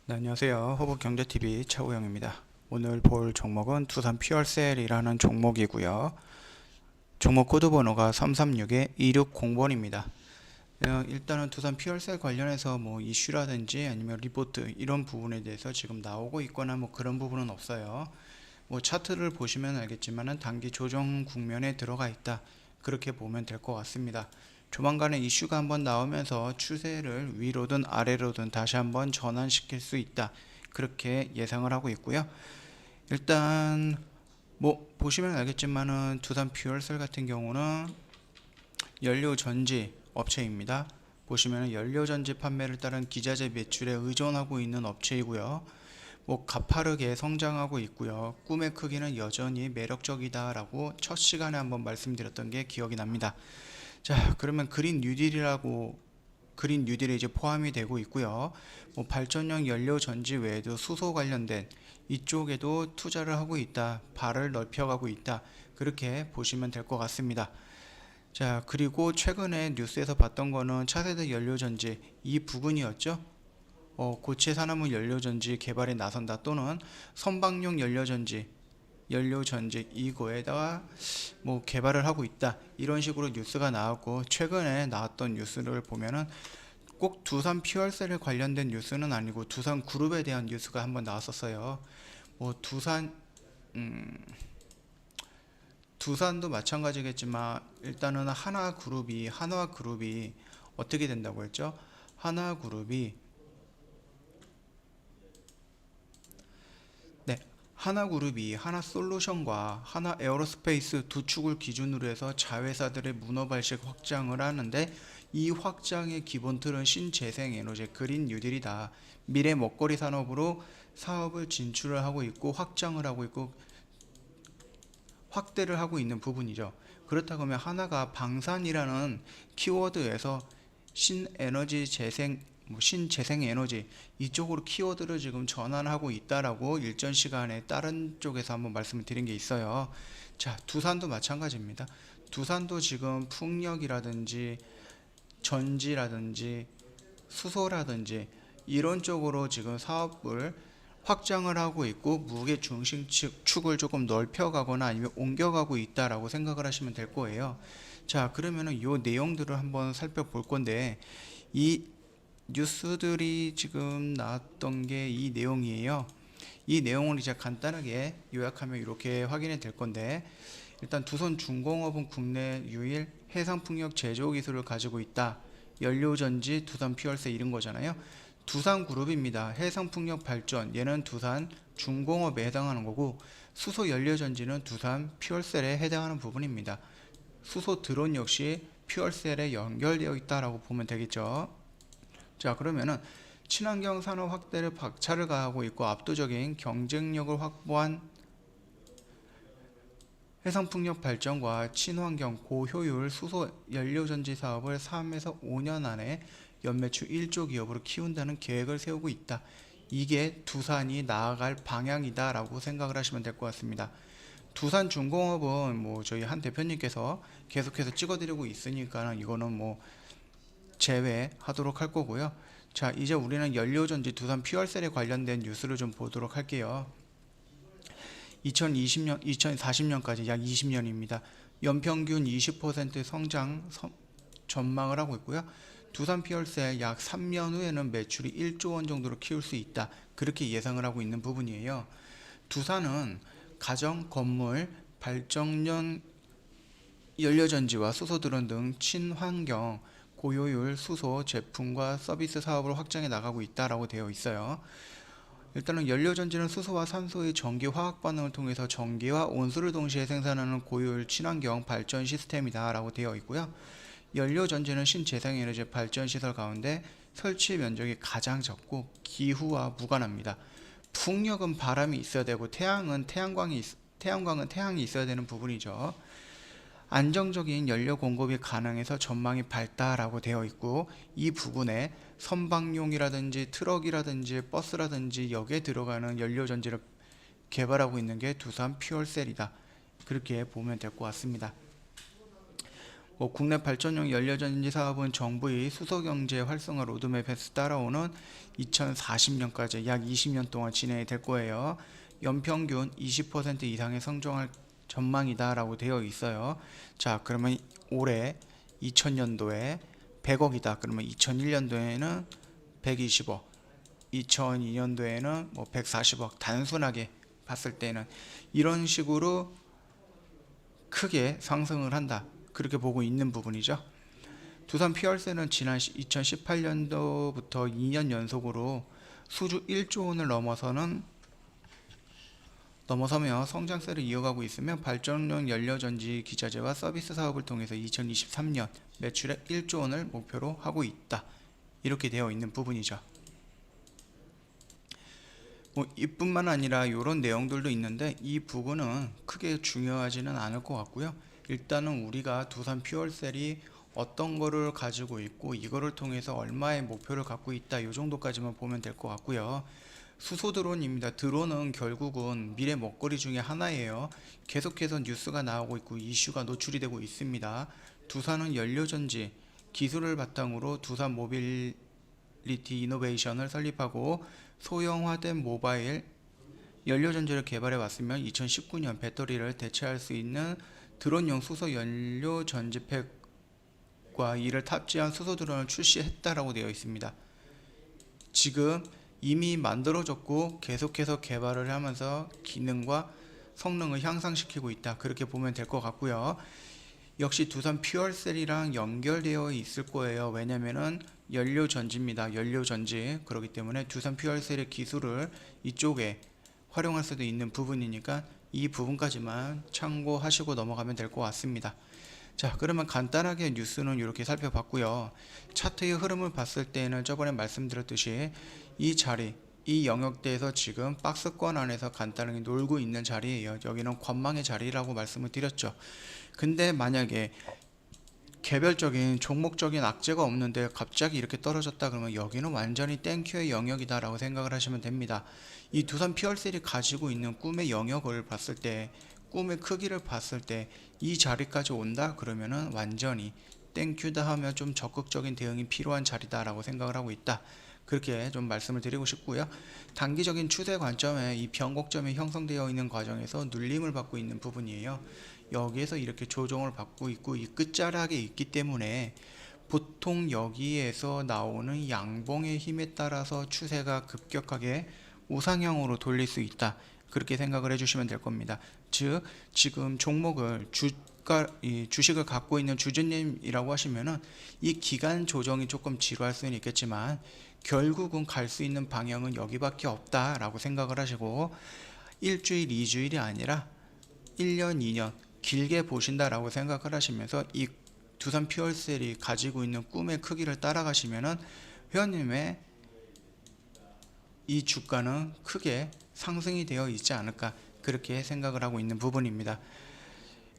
네, 안녕하세요. 호북경제TV 차우영입니다. 오늘 볼 종목은 두산 퓨얼셀이라는 종목이고요. 종목 코드 번호가 336-2600번입니다. 일단은 두산 퓨얼셀 관련해서 뭐 이슈라든지 아니면 리포트 이런 부분에 대해서 지금 나오고 있거나 뭐 그런 부분은 없어요. 뭐 차트를 보시면 알겠지만은 단기 조정 국면에 들어가 있다. 그렇게 보면 될 것 같습니다. 조만간에 이슈가 한번 나오면서 추세를 위로든 아래로든 다시 한번 전환시킬 수 있다. 그렇게 예상을 하고 있고요. 일단 뭐 보시면 알겠지만은 두산 퓨얼셀 같은 경우는 연료 전지 업체입니다. 보시면 연료 전지 판매를 따른 기자재 매출에 의존하고 있는 업체이고요. 뭐 가파르게 성장하고 있고요. 꿈의 크기는 여전히 매력적이다라고 첫 시간에 한번 말씀드렸던 게 기억이 납니다. 자, 그러면 그린 뉴딜에 이제 포함이 되고 있고요. 뭐 발전용 연료 전지 외에도 수소 관련된 이쪽에도 투자를 하고 있다. 발을 넓혀가고 있다. 그렇게 보시면 될 것 같습니다. 자, 그리고 최근에 뉴스에서 봤던 거는 차세대 연료 전지 이 부분이었죠. 고체 산화물 연료 전지 개발에 나선다 또는 선박용 연료 전지 이거에다가 뭐 개발을 하고 있다 이런 식으로 뉴스가 나왔고, 최근에 나왔던 뉴스를 보면은 꼭 두산 퓨얼셀에 관련된 뉴스는 아니고 두산 그룹에 대한 뉴스가 한번 나왔었어요. 뭐 두산도 마찬가지겠지만 일단은 한화그룹이 어떻게 된다고 했죠? 하나그룹이 네, 하나그룹이 하나솔루션과 하나에어로스페이스 두 축을 기준으로 해서 자회사들의 문어발식 확장을 하는데, 이 확장의 기본 틀은 신재생에너지 그린 뉴딜이다. 미래 먹거리 산업으로 사업을 진출을 하고 있고 확장을 하고 있고 확대를 하고 있는 부분이죠. 그렇다고 하면 하나가 방산이라는 키워드에서 신에너지 재생, 신재생 에너지 이쪽으로 키워드를 지금 전환하고 있다라고 일전 시간에 다른 쪽에서 한번 말씀을 드린 게 있어요. 자, 두산도 마찬가지입니다. 두산도 지금 풍력이라든지 전지라든지 수소라든지 이런 쪽으로 지금 사업을 확장을 하고 있고 무게 중심 축을 조금 넓혀가거나 아니면 옮겨가고 있다라고 생각을 하시면 될 거예요. 자, 그러면은 이 내용들을 한번 살펴볼 건데, 이 뉴스들이 지금 나왔던 게 이 내용이에요. 이 내용을 이제 간단하게 요약하면 이렇게 확인이 될 건데, 일단 두산중공업은 국내 유일 해상풍력 제조 기술을 가지고 있다. 연료전지 두산 퓨얼셀 이런 거잖아요. 두산그룹입니다. 해상풍력 발전 얘는 두산중공업에 해당하는 거고, 수소 연료전지는 두산 퓨얼셀에 해당하는 부분입니다. 수소 드론 역시 퓨얼셀에 연결되어 있다라고 보면 되겠죠. 자, 그러면은 친환경 산업 확대를 박차를 가하고 있고 압도적인 경쟁력을 확보한 해상풍력 발전과 친환경 고효율 수소 연료전지 사업을 3에서 5년 안에 연매출 1조 기업으로 키운다는 계획을 세우고 있다. 이게 두산이 나아갈 방향이다라고 생각을 하시면 될 것 같습니다. 두산중공업은 뭐 저희 한 대표님께서 계속해서 찍어드리고 있으니까 이거는 뭐 제외하도록 할 거고요. 자, 이제 우리는 연료전지 두산 퓨얼셀에 관련된 뉴스를 좀 보도록 할게요. 2020년, 2040년까지 약 20년입니다. 연평균 20% 성장 전망을 하고 있고요. 두산 퓨얼셀 약 3년 후에는 매출이 1조 원 정도로 키울 수 있다. 그렇게 예상을 하고 있는 부분이에요. 두산은 가정, 건물, 발전용 연료전지와 수소드론 등 친환경 고효율 수소 제품과 서비스 사업을 확장해 나가고 있다라고 되어 있어요. 일단은 연료전지는 수소와 산소의 전기 화학 반응을 통해서 전기와 온수를 동시에 생산하는 고효율 친환경 발전 시스템이다 라고 되어 있고요. 연료전지는 신재생에너지 발전 시설 가운데 설치 면적이 가장 적고 기후와 무관합니다. 풍력은 바람이 있어야 되고 태양광은 태양이 있어야 되는 부분이죠. 안정적인 연료 공급이 가능해서 전망이 밝다라고 되어 있고, 이 부분에 선박용이라든지 트럭이라든지 버스라든지 여기에 들어가는 연료 전지를 개발하고 있는 게 두산 퓨얼셀이다. 그렇게 보면 될 것 같습니다. 뭐 국내 발전용 연료전지 사업은 정부의 수소경제 활성화 로드맵에서 따라오는 2040년까지 약 20년 동안 진행이 될 거예요. 연평균 20% 이상의 성장할 전망이다 라고 되어 있어요. 자, 그러면 올해 2000년도에 100억이다. 그러면 2001년도에는 120억, 2002년도에는 뭐 140억, 단순하게 봤을 때는 이런 식으로 크게 상승을 한다. 그렇게 보고 있는 부분이죠. 두산 피얼셀은 지난 2018년도부터 2년 연속으로 수주 1조 원을 넘어서며 성장세를 이어가고 있으며 발전용 연료전지 기자재와 서비스 사업을 통해서 2023년 매출액 1조 원을 목표로 하고 있다. 이렇게 되어 있는 부분이죠. 뭐 이뿐만 아니라 이런 내용들도 있는데 이 부분은 크게 중요하지는 않을 것 같고요. 일단은 우리가 두산 퓨얼셀이 어떤 거를 가지고 있고 이거를 통해서 얼마의 목표를 갖고 있다 이 정도까지만 보면 될 것 같고요. 수소 드론입니다. 드론은 결국은 미래 먹거리 중에 하나예요. 계속해서 뉴스가 나오고 있고 이슈가 노출이 되고 있습니다. 두산은 연료전지 기술을 바탕으로 두산 모빌리티 이노베이션을 설립하고 소형화된 모바일 연료전지를 개발해 왔으면 2019년 배터리를 대체할 수 있는 드론용 수소 연료전지팩과 이를 탑재한 수소 드론을 출시했다라고 되어 있습니다. 지금 이미 만들어졌고 계속해서 개발을 하면서 기능과 성능을 향상시키고 있다. 그렇게 보면 될 것 같고요. 역시 두산 퓨얼셀이랑 연결되어 있을 거예요. 왜냐면은 연료전지입니다. 연료전지. 그렇기 때문에 두산 퓨얼셀의 기술을 이쪽에 활용할 수도 있는 부분이니까 이 부분까지만 참고하시고 넘어가면 될 것 같습니다. 자, 그러면 간단하게 뉴스는 이렇게 살펴봤고요. 차트의 흐름을 봤을 때는 저번에 말씀드렸듯이 이 자리, 이 영역대에서 지금 박스권 안에서 간단하게 놀고 있는 자리예요. 여기는 관망의 자리라고 말씀을 드렸죠. 근데 만약에 개별적인 종목적인 악재가 없는데 갑자기 이렇게 떨어졌다 그러면 여기는 완전히 땡큐의 영역이다 라고 생각을 하시면 됩니다. 이 두산 퓨얼셀이 가지고 있는 꿈의 영역을 봤을 때, 꿈의 크기를 봤을 때 이 자리까지 온다 그러면은 완전히 땡큐다 하면 좀 적극적인 대응이 필요한 자리다 라고 생각을 하고 있다. 그렇게 좀 말씀을 드리고 싶고요. 단기적인 추세 관점에 이 변곡점이 형성되어 있는 과정에서 눌림을 받고 있는 부분이에요. 여기에서 이렇게 조정을 받고 있고 이 끝자락에 있기 때문에 보통 여기에서 나오는 양봉의 힘에 따라서 추세가 급격하게 우상향으로 돌릴 수 있다. 그렇게 생각을 해주시면 될 겁니다. 즉 지금 종목을 주식을 갖고 있는 주주님이라고 하시면은 이 기간 조정이 조금 지루할 수는 있겠지만 결국은 갈 수 있는 방향은 여기밖에 없다라고 생각을 하시고 일주일, 2주일이 아니라 1년, 2년 길게 보신다라고 생각을 하시면서 이 두산 퓨얼셀이 가지고 있는 꿈의 크기를 따라가시면은 회원님의 이 주가는 크게 상승이 되어 있지 않을까 그렇게 생각을 하고 있는 부분입니다.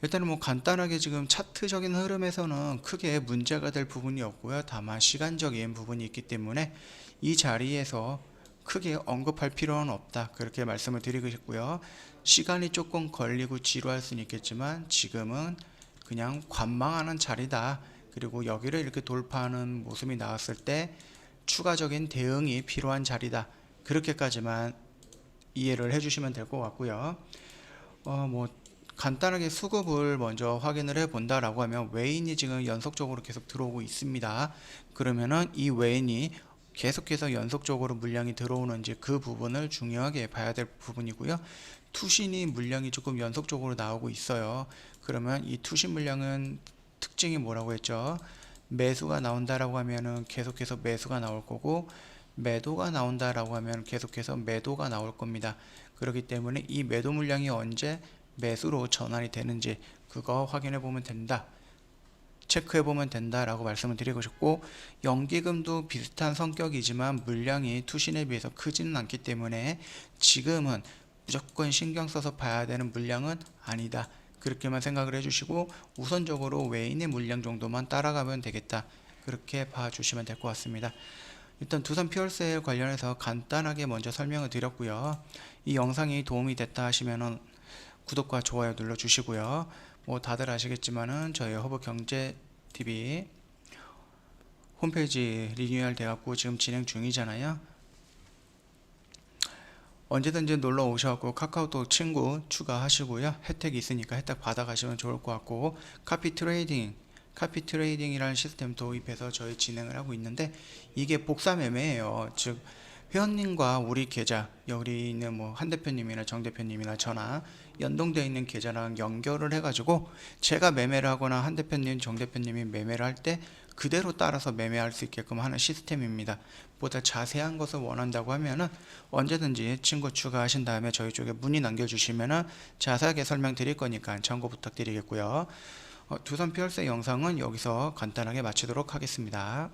일단은 뭐 간단하게 지금 차트적인 흐름에서는 크게 문제가 될 부분이 없고요. 다만 시간적인 부분이 있기 때문에 이 자리에서 크게 언급할 필요는 없다. 그렇게 말씀을 드리고 싶고요. 시간이 조금 걸리고 지루할 수는 있겠지만 지금은 그냥 관망하는 자리다. 그리고 여기를 이렇게 돌파하는 모습이 나왔을 때 추가적인 대응이 필요한 자리다. 그렇게까지만 이해를 해주시면 될 것 같고요. 뭐 간단하게 수급을 먼저 확인을 해 본다라고 하면 외인이 지금 연속적으로 계속 들어오고 있습니다. 그러면은 이 외인이 계속해서 연속적으로 물량이 들어오는지 그 부분을 중요하게 봐야 될 부분이고요. 투신이 물량이 조금 연속적으로 나오고 있어요. 그러면 이 투신 물량은 특징이 뭐라고 했죠? 매수가 나온다라고 하면은 계속해서 매수가 나올 거고 매도가 나온다라고 하면 계속해서 매도가 나올 겁니다. 그렇기 때문에 이 매도 물량이 언제 매수로 전환이 되는지 그거 확인해 보면 된다. 체크해 보면 된다라고 말씀을 드리고 싶고 연기금도 비슷한 성격이지만 물량이 투신에 비해서 크지는 않기 때문에 지금은 무조건 신경 써서 봐야 되는 물량은 아니다. 그렇게만 생각을 해주시고 우선적으로 외인의 물량 정도만 따라가면 되겠다. 그렇게 봐주시면 될 것 같습니다. 일단 두산 퓨얼셀 관련해서 간단하게 먼저 설명을 드렸고요. 이 영상이 도움이 됐다 하시면은 구독과 좋아요 눌러주시고요. 뭐 다들 아시겠지만은 저희 허브경제 TV 홈페이지 리뉴얼 돼갖고 지금 진행 중이잖아요. 언제든지 놀러 오셔갖고 카카오톡 친구 추가하시고요. 혜택이 있으니까 혜택 받아가시면 좋을 것 같고, 카피 트레이딩이라는 시스템 도입해서 저희 진행을 하고 있는데, 이게 복사 매매예요. 즉 회원님과 우리 계좌, 여기 있는 뭐 한 대표님이나 정 대표님이나 저나 연동되어 있는 계좌랑 연결을 해가지고 제가 매매를 하거나 한 대표님, 정 대표님이 매매를 할 때 그대로 따라서 매매할 수 있게끔 하는 시스템입니다. 보다 자세한 것을 원한다고 하면은 언제든지 친구 추가하신 다음에 저희 쪽에 문의 남겨주시면은 자세하게 설명드릴 거니까 참고 부탁드리겠고요. 두산 피얼세 영상은 여기서 간단하게 마치도록 하겠습니다.